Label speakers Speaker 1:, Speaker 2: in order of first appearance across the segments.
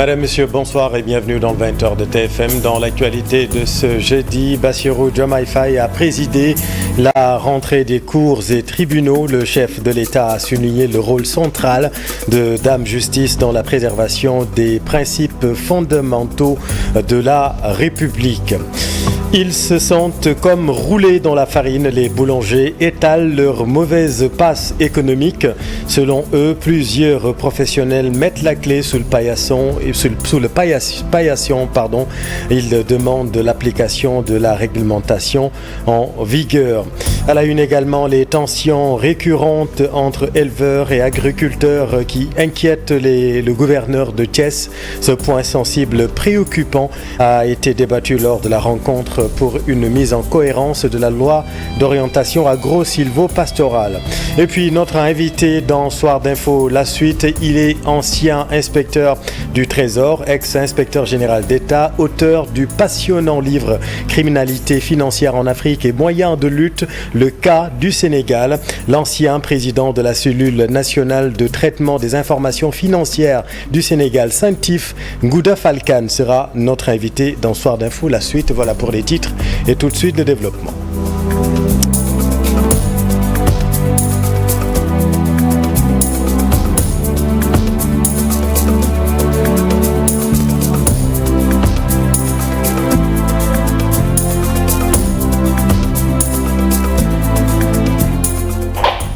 Speaker 1: Madame, Monsieur, bonsoir et bienvenue dans le 20h de TFM. Dans l'actualité de ce jeudi, Bassirou Diomaye Faye a présidé la rentrée des cours et tribunaux. Le chef de l'État a souligné le rôle central de Dame Justice dans la préservation des principes fondamentaux de la République. Ils se sentent comme roulés dans la farine. Les boulangers étalent leur mauvaise passe économique. Selon eux, plusieurs professionnels mettent la clé sous le paillasson. Ils demandent l'application de la réglementation en vigueur. À la une également, les tensions récurrentes entre éleveurs et agriculteurs qui inquiètent le gouverneur de Thiès. Ce point sensible préoccupant a été débattu lors de la rencontre pour une mise en cohérence de la loi d'orientation agro-silvo-pastorale. Et puis notre invité dans Soir d'Info, la suite, il est ancien inspecteur du Trésor, ex-inspecteur général d'État, auteur du passionnant livre Criminalité financière en Afrique et moyens de lutte, le cas du Sénégal. L'ancien président de la cellule nationale de traitement des informations financières du Sénégal, Saintif Ngouda Falcane, sera notre invité dans Soir d'Info. La suite, voilà pour les titres et tout de suite le développement.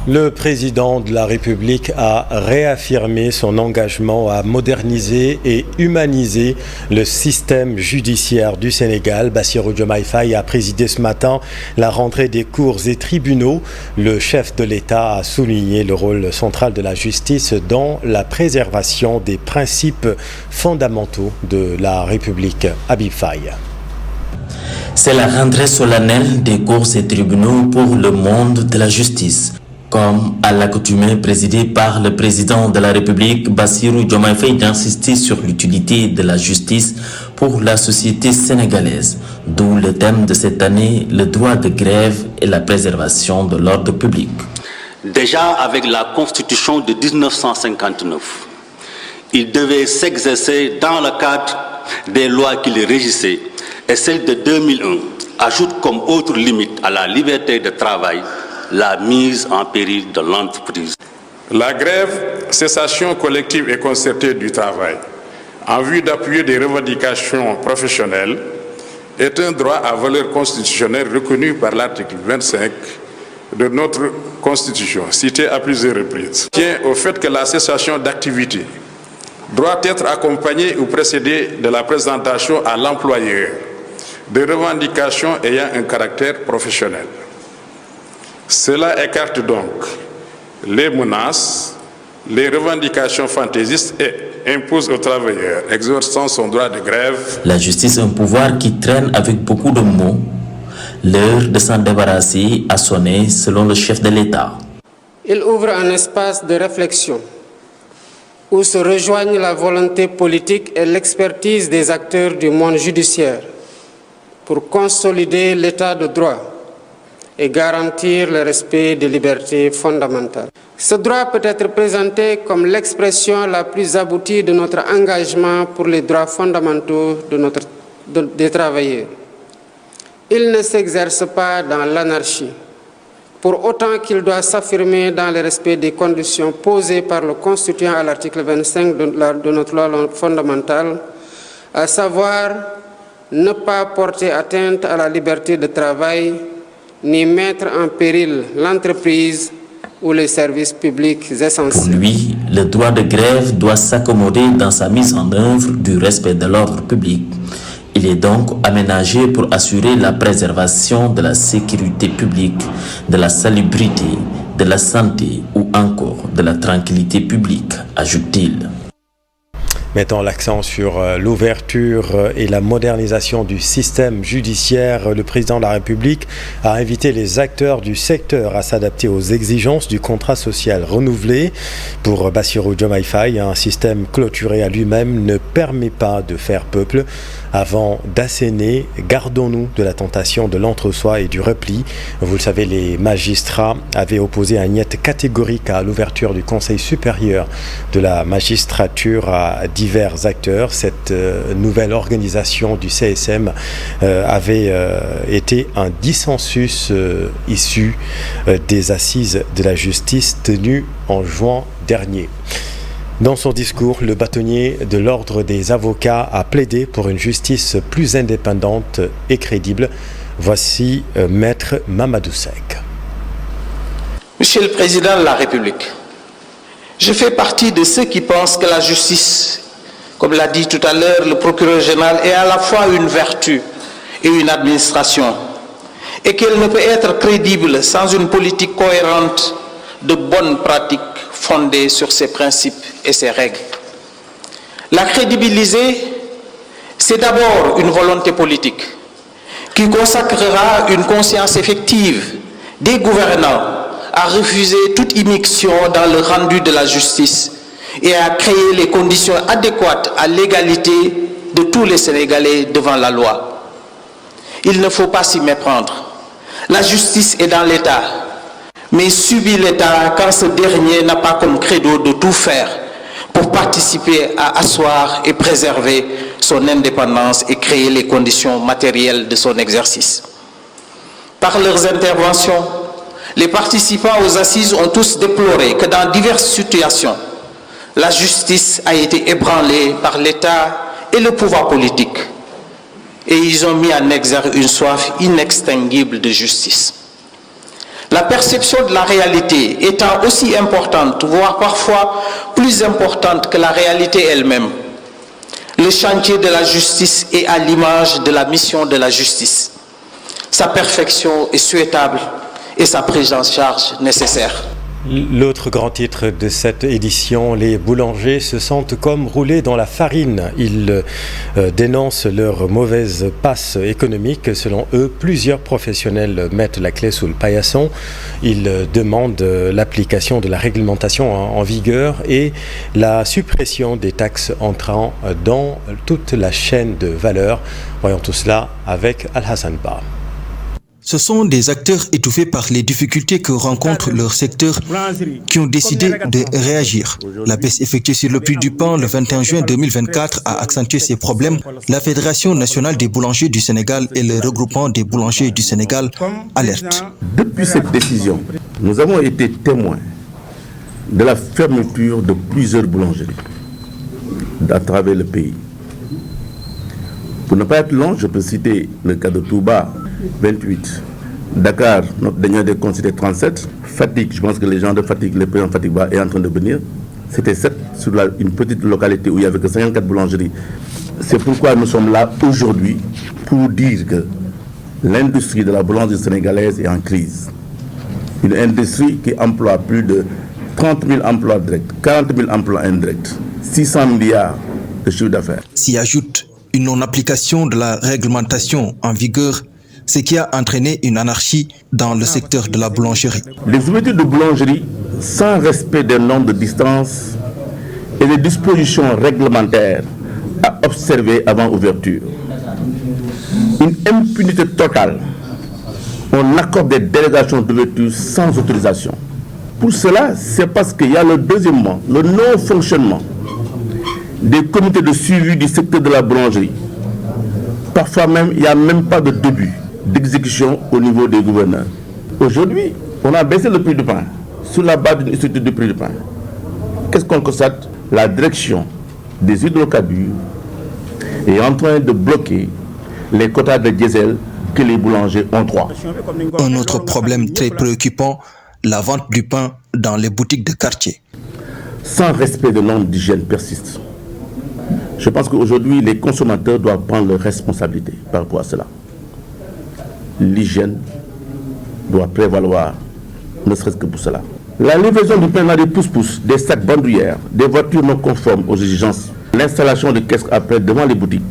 Speaker 1: Le président de la République a réaffirmé son engagement à moderniser et humaniser le système judiciaire du Sénégal. Bassirou Diomaye Faye a présidé ce matin la rentrée des cours et tribunaux. Le chef de l'État a souligné le rôle central de la justice dans la préservation des principes fondamentaux de la République. Habib Faye.
Speaker 2: C'est la rentrée solennelle des cours et tribunaux pour le monde de la justice. Comme à l'accoutumée présidée par le président de la République, Bassirou Diomaye Faye, d'insister sur l'utilité de la justice pour la société sénégalaise, d'où le thème de cette année, le droit de grève et la préservation de l'ordre public.
Speaker 3: Déjà avec la Constitution de 1959, il devait s'exercer dans le cadre des lois qui le régissaient, et celle de 2001 ajoute comme autre limite à la liberté de travail la mise en péril de l'entreprise.
Speaker 4: La grève, cessation collective et concertée du travail, en vue d'appuyer des revendications professionnelles, est un droit à valeur constitutionnelle reconnu par l'article 25 de notre Constitution, cité à plusieurs reprises. Il tient au fait que la cessation d'activité doit être accompagnée ou précédée de la présentation à l'employeur de revendications ayant un caractère professionnel. Cela écarte donc les menaces, les revendications fantaisistes et impose aux travailleurs exerçant son droit de grève.
Speaker 2: La justice est un pouvoir qui traîne avec beaucoup de mots. L'heure de s'en débarrasser a sonné selon le chef de l'État.
Speaker 5: Il ouvre un espace de réflexion où se rejoignent la volonté politique et l'expertise des acteurs du monde judiciaire pour consolider l'état de droit et garantir le respect des libertés fondamentales. Ce droit peut être présenté comme l'expression la plus aboutie de notre engagement pour les droits fondamentaux des travailleurs. Il ne s'exerce pas dans l'anarchie, pour autant qu'il doit s'affirmer dans le respect des conditions posées par le Constituant à l'article 25 de notre loi fondamentale, à savoir ne pas porter atteinte à la liberté de travail, ni mettre en péril l'entreprise ou les services publics essentiels.
Speaker 2: Pour lui, le droit de grève doit s'accommoder dans sa mise en œuvre du respect de l'ordre public. Il est donc aménagé pour assurer la préservation de la sécurité publique, de la salubrité, de la santé ou encore de la tranquillité publique, ajoute-t-il.
Speaker 1: Mettant l'accent sur l'ouverture et la modernisation du système judiciaire, le président de la République a invité les acteurs du secteur à s'adapter aux exigences du contrat social renouvelé. Pour Bassirou Diomaye Faye, un système clôturé à lui-même ne permet pas de faire peuple. avant d'asséner. Gardons-nous de la tentation de l'entre-soi et du repli. Vous le savez, les magistrats avaient opposé un niet catégorique à l'ouverture du Conseil supérieur de la magistrature à divers acteurs. Cette nouvelle organisation du CSM avait été un dissensus issu des assises de la justice tenues en juin dernier. Dans son discours, le bâtonnier de l'Ordre des avocats a plaidé pour une justice plus indépendante et crédible. Voici Maître Mamadou Seck.
Speaker 6: Monsieur le Président de la République, je fais partie de ceux qui pensent que la justice, comme l'a dit tout à l'heure le procureur général, est à la fois une vertu et une administration, et qu'elle ne peut être crédible sans une politique cohérente de bonnes pratiques fondées sur ses principes et ses règles. La crédibiliser, c'est d'abord une volonté politique qui consacrera une conscience effective des gouvernants à refuser toute immixtion dans le rendu de la justice et à créer les conditions adéquates à l'égalité de tous les Sénégalais devant la loi. Il ne faut pas s'y méprendre. La justice est dans l'État, mais subit l'État quand ce dernier n'a pas comme credo de tout faire pour participer à asseoir et préserver son indépendance et créer les conditions matérielles de son exercice. Par leurs interventions, les participants aux assises ont tous déploré que dans diverses situations, la justice a été ébranlée par l'État et le pouvoir politique. Et ils ont mis en exergue une soif inextinguible de justice. La perception de la réalité étant aussi importante, voire parfois plus importante que la réalité elle-même, le chantier de la justice est à l'image de la mission de la justice. Sa perfection est souhaitable et sa prise en charge nécessaire.
Speaker 1: L'autre grand titre de cette édition, les boulangers se sentent comme roulés dans la farine. Ils dénoncent leur mauvaise passe économique. Selon eux, plusieurs professionnels mettent la clé sous le paillasson. Ils demandent l'application de la réglementation en vigueur et la suppression des taxes entrant dans toute la chaîne de valeur. Voyons tout cela avec Al-Hassan Ba.
Speaker 7: Ce sont des acteurs étouffés par les difficultés que rencontre leur secteur qui ont décidé de réagir. La baisse effectuée sur le prix du pain le 21 juin 2024 a accentué ces problèmes. La Fédération nationale des boulangers du Sénégal et le regroupement des boulangers du Sénégal alertent.
Speaker 8: Depuis cette décision, nous avons été témoins de la fermeture de plusieurs boulangeries à travers le pays. Pour ne pas être long, je peux citer le cas de Touba, 28. Dakar, notre dernier décompte, c'était 37. Fatick, je pense que les gens de Fatick, le président Fatick est en train de venir. C'était 7 sur une petite localité où il n'y avait que 54 boulangeries. C'est pourquoi nous sommes là aujourd'hui pour dire que l'industrie de la boulangerie sénégalaise est en crise. Une industrie qui emploie plus de 30 000 emplois directs, 40 000 emplois indirects, 600 milliards de chiffre d'affaires.
Speaker 7: S'y ajoute une non-application de la réglementation en vigueur, ce qui a entraîné une anarchie dans le secteur de la boulangerie.
Speaker 8: Les ouvertures de boulangerie sans respect des normes de distance et des dispositions réglementaires à observer avant ouverture. Une impunité totale. On accorde des délégations d'ouverture sans autorisation. Pour cela, c'est parce qu'il y a le deuxièmement, le non-fonctionnement des comités de suivi du secteur de la boulangerie. Parfois même, il n'y a même pas de début d'exécution au niveau des gouverneurs. Aujourd'hui, on a baissé le prix du pain sur la base d'une structure du prix du pain. Qu'est-ce qu'on constate? La direction des hydrocarbures est en train de bloquer les quotas de diesel que les boulangers ont droit.
Speaker 7: Un autre problème très préoccupant, la vente du pain dans les boutiques de quartier.
Speaker 8: Sans respect de normes d'hygiène persiste. Je pense qu'aujourd'hui, les consommateurs doivent prendre leurs responsabilités par rapport à cela. L'hygiène doit prévaloir, ne serait-ce que pour cela. La livraison du pain dans des pousse-pousse, des sacs bandoulières, des voitures non conformes aux exigences, l'installation de caisses après devant les boutiques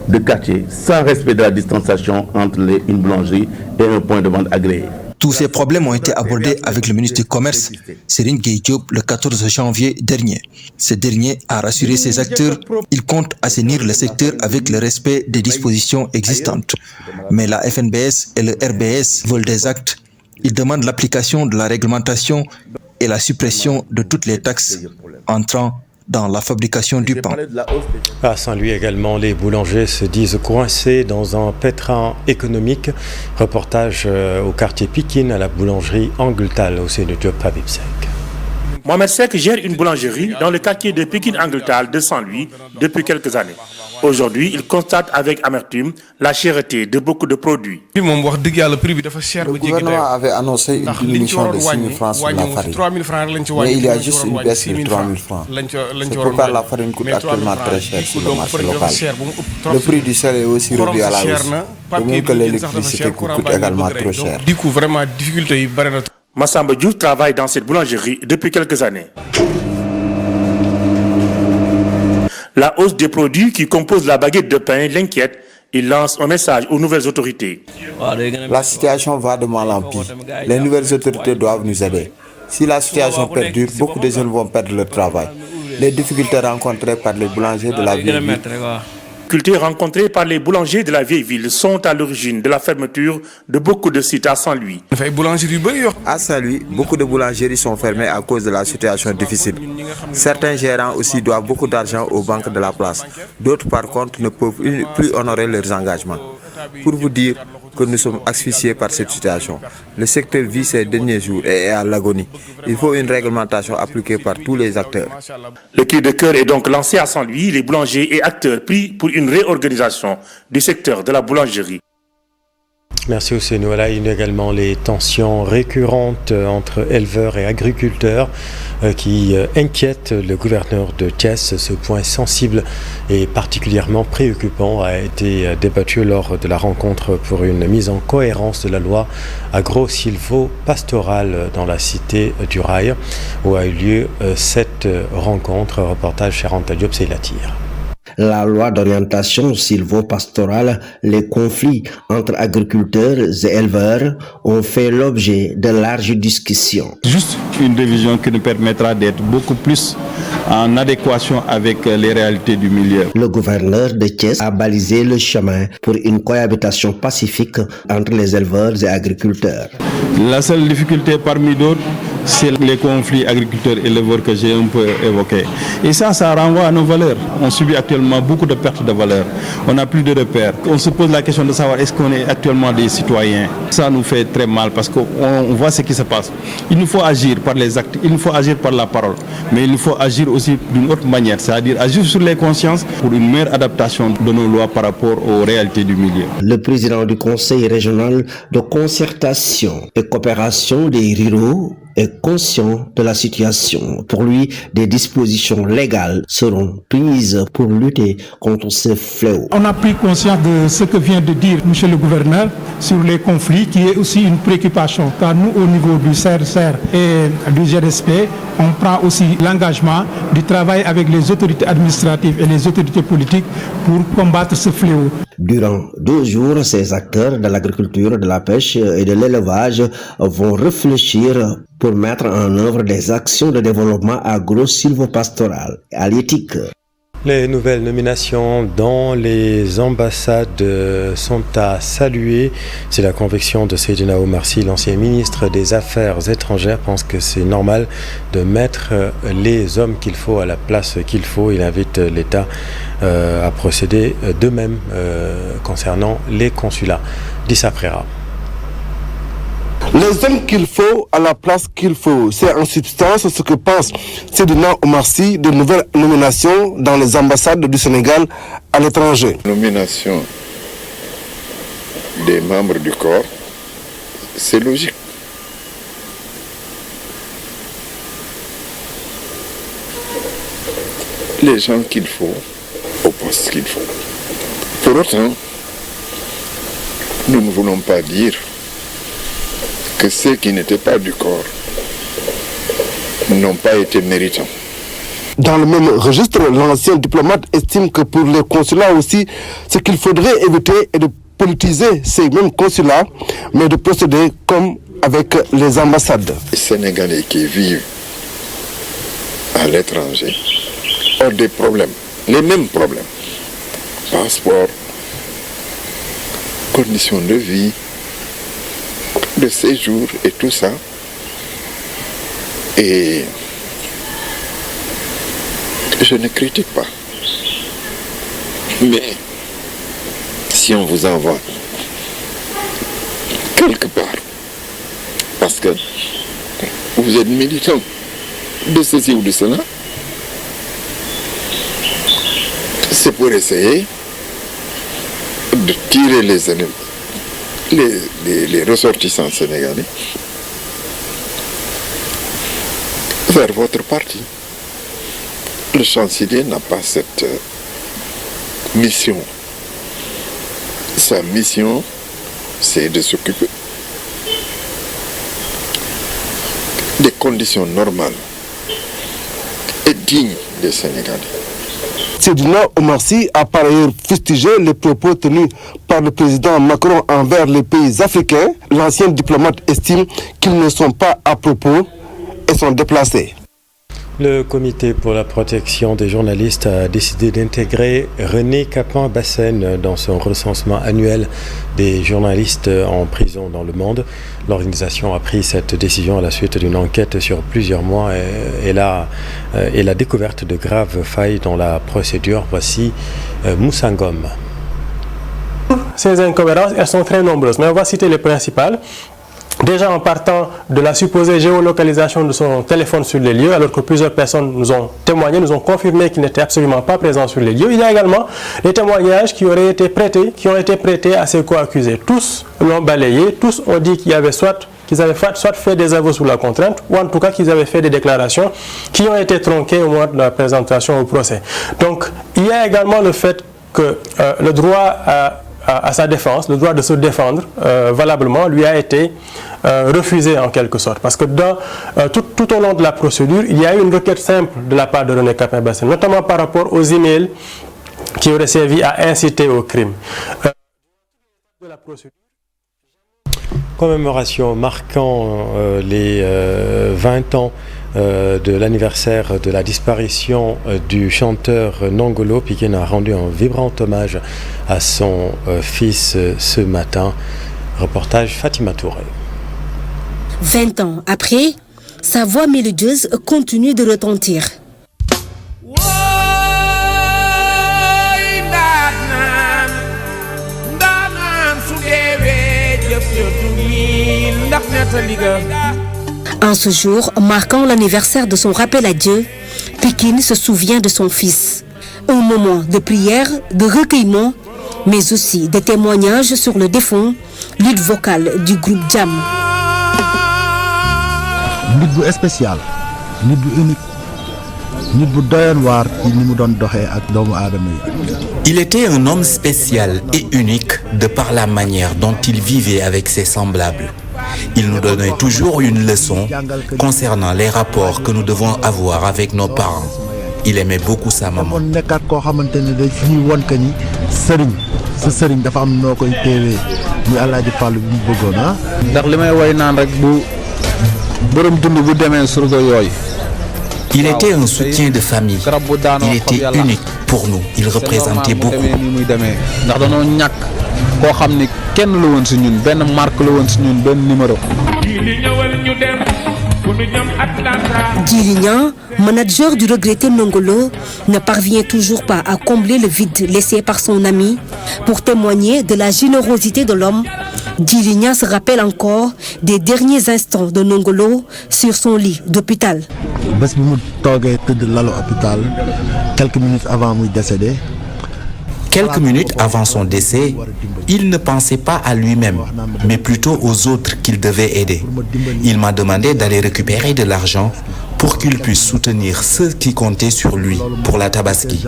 Speaker 8: de quartier, sans respect de la distanciation entre une boulangerie et un point de vente agréé.
Speaker 7: Tous ces problèmes ont été abordés avec le ministre du Commerce, Serigne Gueye Diop, le 14 janvier dernier. Ce dernier a rassuré ses acteurs. Il compte assainir le secteur avec le respect des dispositions existantes. Mais la FNBS et le RBS veulent des actes. Ils demandent l'application de la réglementation et la suppression de toutes les taxes entrant dans la fabrication du pain.
Speaker 1: À Saint-Louis également, les boulangers se disent coincés dans un pétrin économique. Reportage au quartier Pikine à la boulangerie Angletal au sein de Diop Habib-Sek.
Speaker 9: Mohamed Sek gère une boulangerie dans le quartier de Pikine-Angletal de Saint-Louis depuis quelques années. Aujourd'hui, il constate avec amertume la cherté de beaucoup de produits.
Speaker 10: Le gouvernement avait annoncé une diminution de 6 000 francs sur la farine. Mais il y a juste une baisse de 3 000 francs. C'est pourquoi la farine coûte actuellement très cher sur le marché local. Le prix du sel est aussi revu à la hausse. De même que l'électricité coûte également trop cher.
Speaker 9: Massamba Diouf travaille dans cette boulangerie depuis quelques années. La hausse des produits qui composent la baguette de pain l'inquiète. Il lance un message aux nouvelles autorités.
Speaker 10: La situation va de mal en pire. Les nouvelles autorités doivent nous aider. Si la situation perdure, beaucoup de jeunes vont perdre leur travail. Les difficultés rencontrées par les boulangers de la vieille ville.
Speaker 9: Les difficultés rencontrées par les boulangers de la vieille ville sont à l'origine de la fermeture de beaucoup de sites à Saint-Louis.
Speaker 10: À Saint-Louis, beaucoup de boulangeries sont fermées à cause de la situation difficile. Certains gérants aussi doivent beaucoup d'argent aux banques de la place. D'autres, par contre, ne peuvent plus honorer leurs engagements. Pour vous dire que nous sommes asphyxiés par cette situation. Le secteur vit ses derniers jours et est à l'agonie. Il faut une réglementation appliquée par tous les acteurs.
Speaker 9: Le cri de cœur est donc lancé à Saint-Louis. Les boulangers et acteurs prient pour une réorganisation du secteur de la boulangerie.
Speaker 1: Merci Ousseynou. À la une également, les tensions récurrentes entre éleveurs et agriculteurs qui inquiètent le gouverneur de Thiès. Ce point sensible et particulièrement préoccupant a été débattu lors de la rencontre pour une mise en cohérence de la loi agro-silvo-pastorale dans la cité du Rail, où a eu lieu cette rencontre. Reportage chez Ranta Diop, c'est la tire.
Speaker 11: La loi d'orientation silvo-pastorale, les conflits entre agriculteurs et éleveurs ont fait l'objet de larges discussions.
Speaker 12: Juste une révision qui nous permettra d'être beaucoup plus en adéquation avec les réalités du milieu.
Speaker 11: Le gouverneur de Thiès a balisé le chemin pour une cohabitation pacifique entre les éleveurs et agriculteurs.
Speaker 12: La seule difficulté parmi d'autres, c'est les conflits agriculteurs-éleveurs que j'ai un peu évoqués. Et ça renvoie à nos valeurs. On subit actuellement beaucoup de pertes de valeurs. On n'a plus de repères. On se pose la question de savoir est-ce qu'on est actuellement des citoyens. Ça nous fait très mal parce qu'on voit ce qui se passe. Il nous faut agir par les actes, il nous faut agir par la parole. Mais il nous faut agir aussi d'une autre manière, c'est-à-dire agir sur les consciences pour une meilleure adaptation de nos lois par rapport aux réalités du milieu.
Speaker 11: Le président du Conseil régional de concertation et coopération des ruraux est conscient de la situation. Pour lui, des dispositions légales seront prises pour lutter contre ce fléau.
Speaker 13: On a pris conscience de ce que vient de dire M. le gouverneur sur les conflits, qui est aussi une préoccupation. Car nous, au niveau du CRCR et du GDSP, on prend aussi l'engagement du travail avec les autorités administratives et les autorités politiques pour combattre ce fléau.
Speaker 11: Durant 2 jours, ces acteurs de l'agriculture, de la pêche et de l'élevage vont réfléchir pour mettre en œuvre des actions de développement agro-silvopastoral et halieutique.
Speaker 1: Les nouvelles nominations dans les ambassades sont à saluer. C'est la conviction de Seydina Oumar Sy, l'ancien ministre des Affaires étrangères, pense que c'est normal de mettre les hommes qu'il faut à la place qu'il faut. Il invite l'État à procéder de même concernant les consulats. Dissa Frera.
Speaker 14: Les hommes qu'il faut à la place qu'il faut, c'est en substance ce que pense Seydina Oumar Sy de nouvelles nominations dans les ambassades du Sénégal à l'étranger.
Speaker 15: Nomination des membres du corps, c'est logique. Les gens qu'il faut au poste qu'il faut. Pour autant, nous ne voulons pas dire que ceux qui n'étaient pas du corps n'ont pas été méritants.
Speaker 14: Dans le même registre, l'ancien diplomate estime que pour les consulats aussi, ce qu'il faudrait éviter est de politiser ces mêmes consulats, mais de procéder comme avec les ambassades.
Speaker 15: Les Sénégalais qui vivent à l'étranger ont des problèmes, les mêmes problèmes. Passeport, conditions de vie, de séjour et tout ça. Et je ne critique pas. Mais si on vous envoie quelque part, parce que vous êtes militant de ceci ou de cela, c'est pour essayer de tirer les ennemis, les ressortissants sénégalais vers votre parti. Le chancelier n'a pas cette mission. Sa mission, c'est de s'occuper des conditions normales et dignes des Sénégalais.
Speaker 14: Seydina Oumar Sy a par ailleurs fustigé les propos tenus par le président Macron envers les pays africains. L'ancien diplomate estime qu'ils ne sont pas à propos et sont déplacés.
Speaker 1: Le comité pour la protection des journalistes a décidé d'intégrer René Capan-Bassène dans son recensement annuel des journalistes en prison dans le monde. L'organisation a pris cette décision à la suite d'une enquête sur plusieurs mois et la découverte de graves failles dans la procédure. Voici Moussa Ngom.
Speaker 16: Ces incohérences, elles sont très nombreuses, mais on va citer les principales. Déjà en partant de la supposée géolocalisation de son téléphone sur les lieux, alors que plusieurs personnes nous ont témoigné, nous ont confirmé qu'il n'était absolument pas présent sur les lieux. Il y a également les témoignages qui ont été prêtés à ses co-accusés. Tous l'ont balayé, tous ont dit qu'ils avaient soit fait des aveux sous la contrainte, ou en tout cas qu'ils avaient fait des déclarations qui ont été tronquées au moment de la présentation au procès. Donc il y a également le fait que le droit à sa défense, le droit de se défendre valablement lui a été refusé en quelque sorte. Parce que tout au long de la procédure, il y a eu une requête simple de la part de René Capan-Bassène, notamment par rapport aux emails qui auraient servi à inciter au crime.
Speaker 1: Commémoration marquant les 20 ans de l'anniversaire de la disparition du chanteur Nongolo. Pikine a rendu un vibrant hommage à son fils ce matin. Reportage Fatima Touré.
Speaker 17: 20 ans après, sa voix mélodieuse continue de retentir. En ce jour, marquant l'anniversaire de son rappel à Dieu, Pikine se souvient de son fils. Un moment de prière, de recueillement, mais aussi de témoignages sur le défunt, lutte vocale du groupe Jam.
Speaker 18: nit bu spécial nit bu unique nit bu doyoon waar ci ni mu doon doxee ak doomu aadama yi.
Speaker 19: Il était un homme spécial et unique de par la manière dont il vivait avec ses semblables. Il nous donnait toujours une leçon concernant les rapports que nous devons avoir avec nos parents. Il aimait beaucoup sa maman.
Speaker 18: nekkaat koo xamante ne day fi won que ni sëriñ sa sëriñ dafa am noo koy teewee muy Alaaji Fallu bi mu bëggoon ah.
Speaker 20: ndax li may woy naan rek bu borom dund bu demee surga yooyu.
Speaker 19: Il était un soutien de famille. Il était unique pour nous. Il représentait beaucoup.
Speaker 20: ndax dañoo ñàkk koo xam ni kenn la woon si ñun benn marque la woon si ñun benn numéro.
Speaker 17: Djily Niang, manager du regretté Nongolo, ne parvient toujours pas à combler le vide laissé par son ami. Pour témoigner de la générosité de l'homme, Djily Niang se rappelle encore des derniers instants de Nongolo sur son lit d'hôpital.
Speaker 18: bés bi mu toogee tëdd lalu hôpital quelques minutes avant muy décédé.
Speaker 19: Quelques minutes avant son décès, il ne pensait pas à lui-même, mais plutôt aux autres qu'il devait aider. Il m'a demandé d'aller récupérer de l'argent pour qu'il puisse soutenir ceux qui comptaient sur lui pour la Tabaski.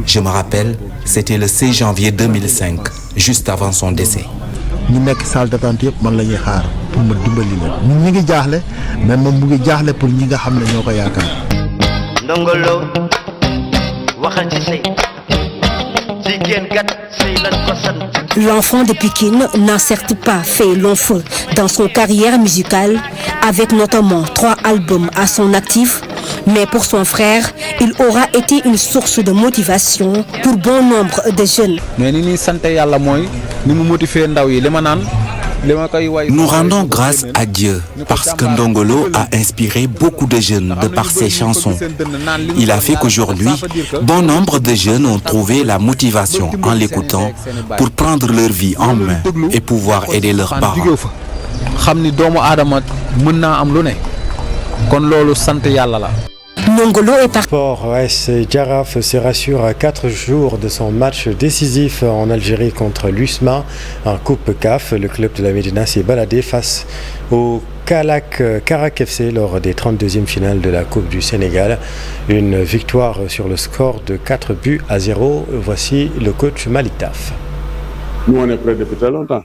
Speaker 19: Je me rappelle, c'était le 16 janvier 2005, juste avant son décès.
Speaker 18: ñi nekk salle d'attente yëpp man la ñuy xaar pour ma dimbali leen ñun ñi ngi jaaxle mais moom mu ngi jaaxle pour ñi nga xam ne ñoo ko yaakaar.
Speaker 21: Ndongolo waxal ci say ci
Speaker 17: L'enfant de Pikine n'a certes pas fait long feu dans son carrière musicale, avec notamment 3 albums à son actif, mais pour son frère, il aura été une source de motivation pour bon nombre de jeunes.
Speaker 19: Nous rendons grâce à Dieu parce que Ndongolo a inspiré beaucoup de jeunes de par ses chansons. Il a fait qu'aujourd'hui, bon nombre de jeunes ont trouvé la motivation en l'écoutant pour prendre leur vie en main et pouvoir aider leurs parents.
Speaker 17: Ndongolo est parti.
Speaker 1: AS Jaraaf se rassure à 4 jours de son match décisif en Algérie contre l'USMA en Coupe CAF. Le club de la Médina s'est baladé face au Karak FC lors des 32e finales de la Coupe du Sénégal. Une victoire sur le score de 4-0. Voici le coach Malik Taf.
Speaker 4: Nous, on est prêts depuis très longtemps.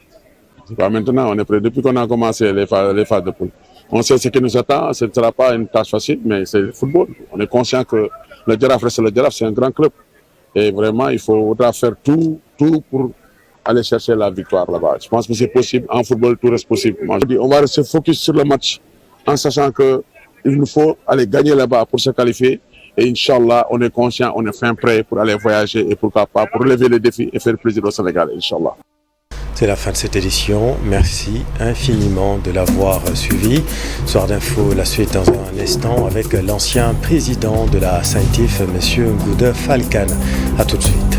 Speaker 4: C'est pas maintenant, on est prêts depuis qu'on a commencé les phases de poule. On sait ce qui nous attend, ce ne sera pas une tâche facile, mais c'est le football. On est conscient que le Jaraaf reste le Jaraaf, c'est un grand club. Et vraiment, il faudra faire tout pour aller chercher la victoire là-bas. Je pense que c'est possible. En football, tout reste possible. Moi, je dis, on va rester focus sur le match en sachant qu'il nous faut aller gagner là-bas pour se qualifier. Et Inch'Allah, on est conscient, on est fin prêt pour aller voyager et pourquoi pas pour relever les défis et faire plaisir au Sénégal, Inch'Allah.
Speaker 1: C'est la fin de cette édition. Merci infiniment de l'avoir suivi. Soir d'info, la suite dans un instant avec l'ancien président de la SAINTIF, M. Ngouda Falcane. A tout de suite.